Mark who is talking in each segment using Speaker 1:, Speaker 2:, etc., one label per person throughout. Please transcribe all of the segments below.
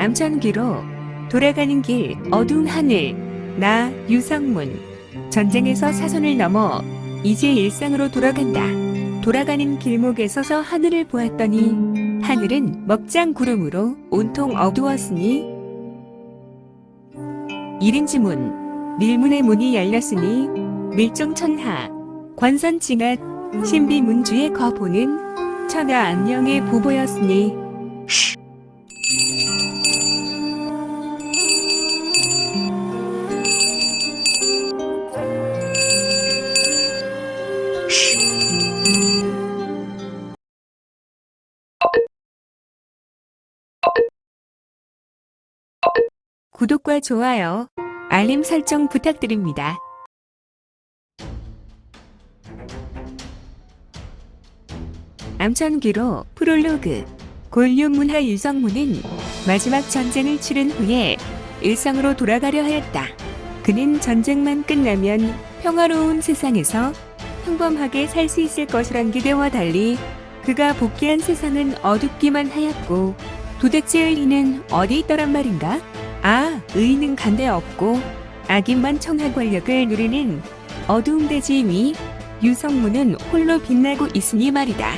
Speaker 1: 암천귀로 돌아가는 길 어두운 하늘. 나 유성문. 전쟁에서 사선을 넘어 이제 일상으로 돌아간다. 돌아가는 길목에 서서 하늘을 보았더니 하늘은 먹장 구름으로 온통 어두웠으니 일인지문 밀문의 문이 열렸으니 밀종천하 관선징앗 신비문주의 거보는 천하 안녕의 보보였으니 구독과 좋아요, 알림 설정 부탁드립니다. 암천귀로 프롤로그. 곤륜문하 유성문은 마지막 전쟁을 치른 후에 일상으로 돌아가려 하였다. 그는 전쟁만 끝나면 평화로운 세상에서 평범하게 살 수 있을 것이란 기대와 달리 그가 복귀한 세상은 어둡기만 하였고 도대체 의인은 어디 있더란 말인가? 아, 의인은 간데 없고 악인만 청하 권력을 누리는 어두운 대지 위 유성문은 홀로 빛나고 있으니 말이다.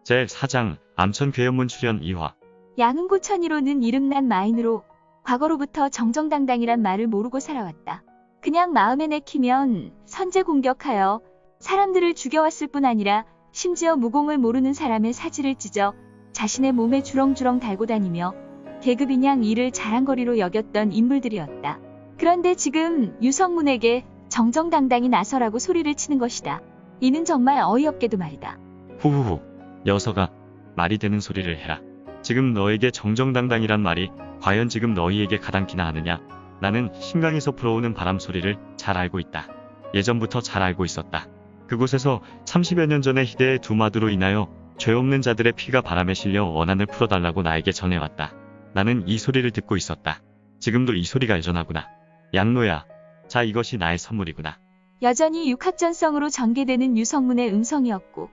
Speaker 2: 제4장 암천괴연문 출연 2화.
Speaker 3: 양흥고천이로는 이름난 마인으로 과거로부터 정정당당이란 말을 모르고 살아왔다. 그냥 마음에 내키면 선제 공격하여 사람들을 죽여왔을 뿐 아니라 심지어 무공을 모르는 사람의 사지를 찢어 자신의 몸에 주렁주렁 달고 다니며 계급인양 이를 자랑거리로 여겼던 인물들이었다. 그런데 지금 유성문에게 정정당당히 나서라고 소리를 치는 것이다. 이는 정말 어이없게도 말이다.
Speaker 2: 후후후. 녀석아, 말이 되는 소리를 해라. 지금 너에게 정정당당이란 말이 과연 지금 너희에게 가당키나 하느냐? 나는 신강에서 불어오는 바람 소리를 잘 알고 있다. 예전부터 잘 알고 있었다. 그곳에서 30여 년 전의 희대의 두마두로 인하여 죄 없는 자들의 피가 바람에 실려 원한을 풀어달라고 나에게 전해왔다. 나는 이 소리를 듣고 있었다. 지금도 이 소리가 여전하구나. 양노야, 자, 이것이 나의 선물이구나.
Speaker 3: 여전히 육합전성으로 전개되는 유성문의 음성이었고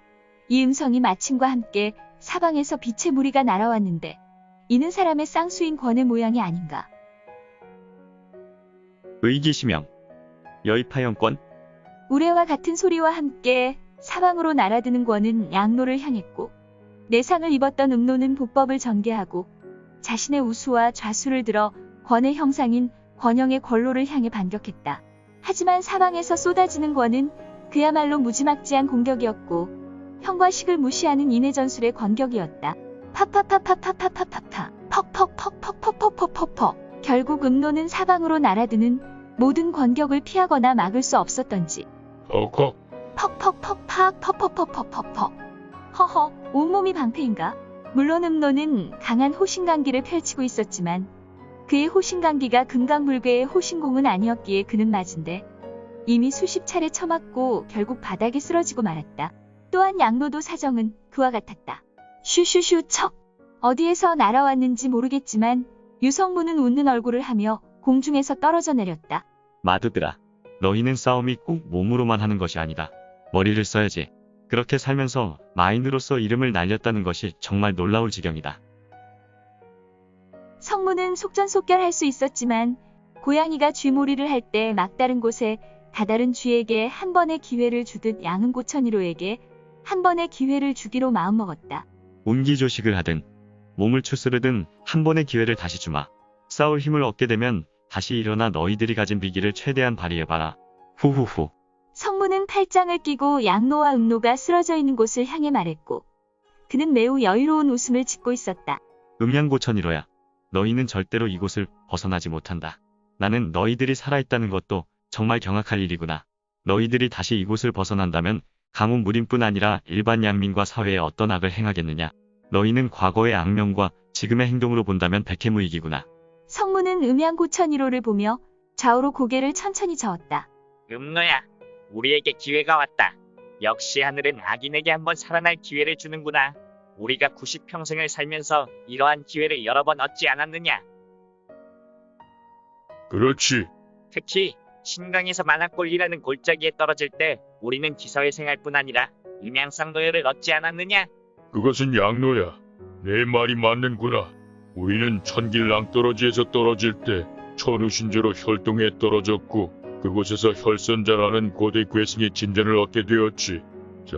Speaker 3: 이 음성이 마침과 함께 사방에서 빛의 무리가 날아왔는데 이는 사람의 쌍수인 권의 모양이 아닌가.
Speaker 2: 의기시명, 여의파영권.
Speaker 3: 우레와 같은 소리와 함께 사방으로 날아드는 권은 양노를 향했고 내상을 입었던 음노는 보법을 전개하고 자신의 우수와 좌수를 들어 권의 형상인 권영의 권로를 향해 반격했다. 하지만 사방에서 쏟아지는 권은 그야말로 무지막지한 공격이었고 형과 식을 무시하는 인의 전술의 권격이었다. 파파파파파파파파파 퍽퍽퍽퍽퍽퍽퍽퍽. 결국 음노는 사방으로 날아드는 모든 권격을 피하거나 막을 수 없었던지 퍽퍽퍽팍 퍽퍽퍽퍽퍽퍽. 허허, 온몸이 방패인가? 물론 음노는 강한 호신강기를 펼치고 있었지만 그의 호신강기가 금강불괴의 호신공은 아니었기에 그는 맞은데 이미 수십 차례 쳐맞고 결국 바닥에 쓰러지고 말았다. 또한 양노도 사정은 그와 같았다. 슈슈슈 척. 어디에서 날아왔는지 모르겠지만 유성문은 웃는 얼굴을 하며 공중에서 떨어져 내렸다.
Speaker 2: 마두들아, 너희는 싸움이 꼭 몸으로만 하는 것이 아니다. 머리를 써야지. 그렇게 살면서 마인으로서 이름을 날렸다는 것이 정말 놀라울 지경이다.
Speaker 3: 성문은 속전속결할 수 있었지만 고양이가 쥐몰이를 할 때 막다른 곳에 다다른 쥐에게 한 번의 기회를 주듯 양흥고천이로에게 한 번의 기회를 주기로 마음먹었다.
Speaker 2: 운기조식을 하든 몸을 추스르든 한 번의 기회를 다시 주마. 싸울 힘을 얻게 되면 다시 일어나 너희들이 가진 비기를 최대한 발휘해봐라. 후후후.
Speaker 3: 성문은 팔짱을 끼고 양노와 음노가 쓰러져 있는 곳을 향해 말했고 그는 매우 여유로운 웃음을 짓고 있었다.
Speaker 2: 음양고천이로야, 너희는 절대로 이곳을 벗어나지 못한다. 나는 너희들이 살아있다는 것도 정말 경악할 일이구나. 너희들이 다시 이곳을 벗어난다면 강훈 무림뿐 아니라 일반 양민과 사회에 어떤 악을 행하겠느냐. 너희는 과거의 악명과 지금의 행동으로 본다면 백해무익이구나.
Speaker 3: 성문은 음양고천이로를 보며 좌우로 고개를 천천히 저었다.
Speaker 4: 음노야, 우리에게 기회가 왔다. 역시 하늘은 악인에게 한번 살아날 기회를 주는구나. 우리가 90평생을 살면서 이러한 기회를 여러 번 얻지 않았느냐?
Speaker 5: 그렇지.
Speaker 4: 특히 신강에서 만화골이라는 골짜기에 떨어질 때 우리는 기사회생활뿐 아니라 음양상 노예를 얻지 않았느냐?
Speaker 5: 그것은 양로야. 내 말이 맞는구나. 우리는 천길낭떠러지에서 떨어질 때 천우신조로 혈동에 떨어졌고 그곳에서 혈선자라는 고대 괴승의 진전을 얻게 되었지. 자,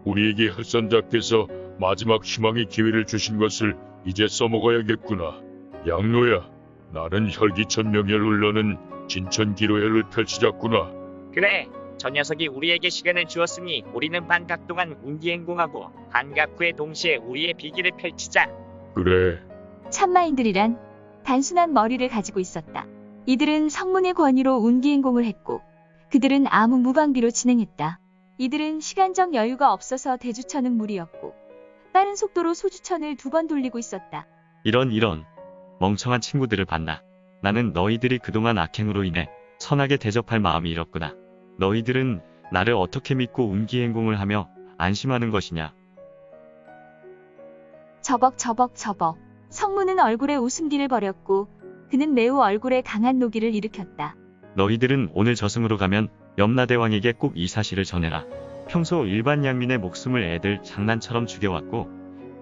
Speaker 5: 우리에게 혈선자께서 마지막 희망의 기회를 주신 것을 이제 써먹어야겠구나. 양로야, 나는 혈기천명혈을 너는 진천기로혈을 펼치자꾸나.
Speaker 4: 그래, 저 녀석이 우리에게 시간을 주었으니 우리는 반각 동안 운기행공하고 반각 후에 동시에 우리의 비기를 펼치자.
Speaker 5: 그래.
Speaker 3: 참마인들이란 단순한 머리를 가지고 있었다. 이들은 성문의 권위로 운기행공을 했고 그들은 아무 무방비로 진행했다. 이들은 시간적 여유가 없어서 대주천은 무리였고 빠른 속도로 소주천을 2번 돌리고 있었다.
Speaker 2: 이런 멍청한 친구들을 봤나. 나는 너희들이 그동안 악행으로 인해 선하게 대접할 마음이 잃었구나. 너희들은 나를 어떻게 믿고 운기행공을 하며 안심하는 것이냐.
Speaker 3: 저벅. 성문은 얼굴에 웃음기를 버렸고 그는 매우 얼굴에 강한 노기를 일으켰다.
Speaker 2: 너희들은 오늘 저승으로 가면 염라대왕에게 꼭 이 사실을 전해라. 평소 일반 양민의 목숨을 애들 장난처럼 죽여왔고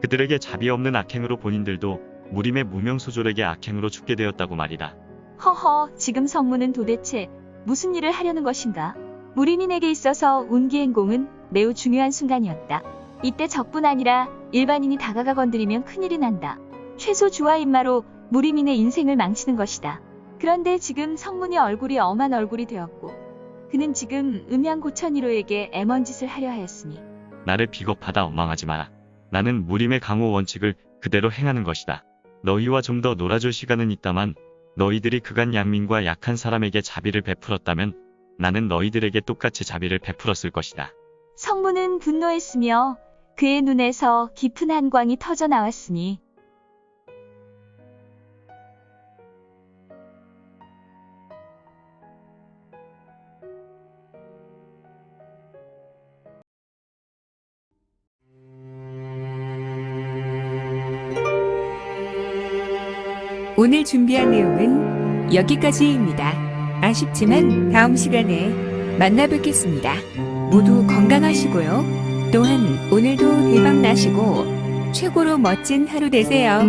Speaker 2: 그들에게 자비 없는 악행으로 본인들도 무림의 무명소졸에게 악행으로 죽게 되었다고 말이다.
Speaker 3: 허허, 지금 성문은 도대체 무슨 일을 하려는 것인가? 무림인에게 있어서 운기행공은 매우 중요한 순간이었다. 이때 적뿐 아니라 일반인이 다가가 건드리면 큰일이 난다. 최소 주와 인마로 무림인의 인생을 망치는 것이다. 그런데 지금 성문의 얼굴이 엄한 얼굴이 되었고 그는 지금 음양고천이로에게 애먼짓을 하려 하였으니
Speaker 2: 나를 비겁하다 원망하지 마라. 나는 무림의 강호 원칙을 그대로 행하는 것이다. 너희와 좀 더 놀아줄 시간은 있다만 너희들이 그간 양민과 약한 사람에게 자비를 베풀었다면 나는 너희들에게 똑같이 자비를 베풀었을 것이다.
Speaker 3: 성문은 분노했으며 그의 눈에서 깊은 한광이 터져 나왔으니
Speaker 1: 오늘 준비한 내용은 여기까지입니다. 아쉽지만 다음 시간에 만나 뵙겠습니다. 모두 건강하시고요. 또한 오늘도 대박 나시고 최고로 멋진 하루 되세요.